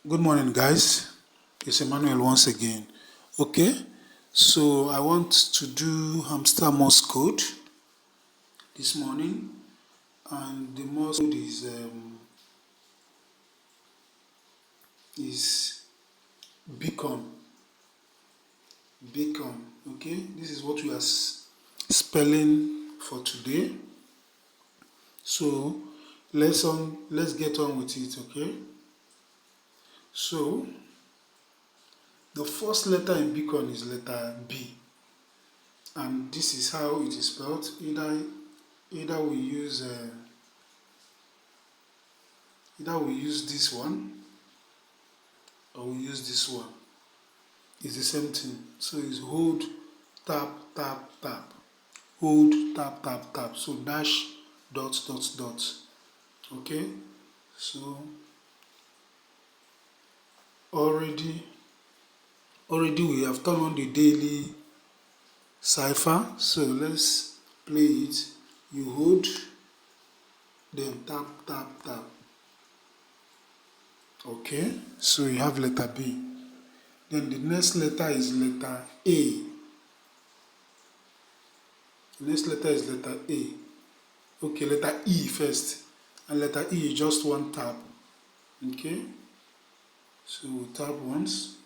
Good morning, guys. It's Emmanuel once again. Okay, so I want to do hamster Morse code this morning, and the Morse code is beacon. Beacon. Okay, this is what we are spelling for today. So let's get on with it. Okay. So the first letter in beacon is letter B, and this is how it is spelled. Either we use this one or we use this one. It's the same thing. So it's hold, tap, tap, tap. Hold, tap, tap, tap. So dash, dot, dot, dot. Okay. So already we have turned on the daily cipher. So let's play it. You hold, then tap, tap, tap. Okay, so you have letter B. Then the next letter is letter A. The next letter is letter A. Okay, letter E first. And letter E is just one tap. Okay, so we tap once.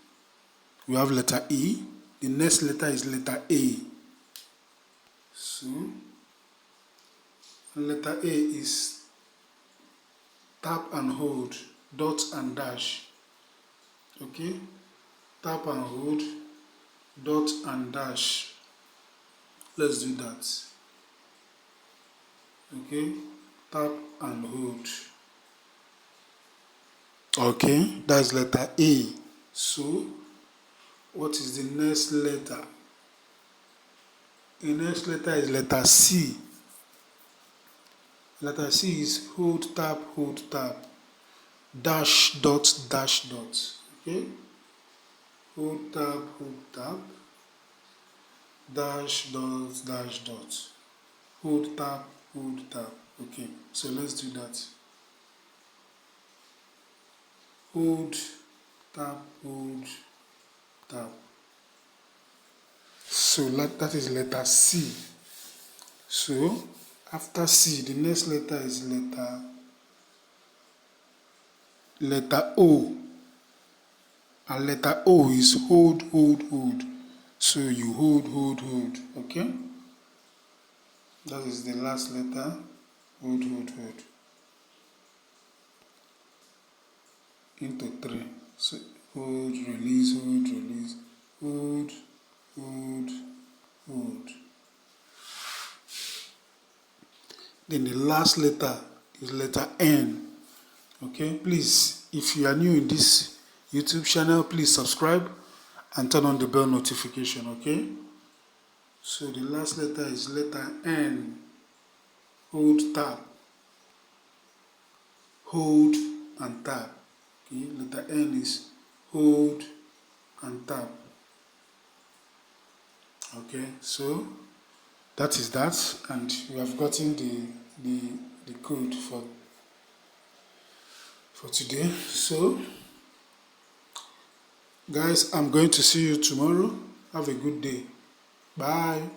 We have letter E. The next letter is letter A. So, and letter A is tap and hold, dot and dash. Okay, tap and hold, dot and dash. Let's do that. Okay, tap and hold. Okay, that's letter A. So what is the next letter? The next letter is letter C. Letter C is hold, tap, dash, dot, dash, dot. Okay, hold, tap, dash, dot, dash, dot. Hold, tap. Okay, so let's do that. Hold, tap. So that is letter C. So after C, the next letter is letter O. And letter O is hold. So you hold. Okay? That is the last letter. Hold. Into 3. So hold, release. Hold. Then the last letter is letter N. Okay, please, if you are new in this YouTube channel, please subscribe and turn on the bell notification. Okay, so the last letter is letter N. Hold, tap. Hold and tap. Okay, letter N is hold and tap. Okay, so that is that, and we have gotten the code for today. So guys, I'm going to see you tomorrow. Have a good day. Bye.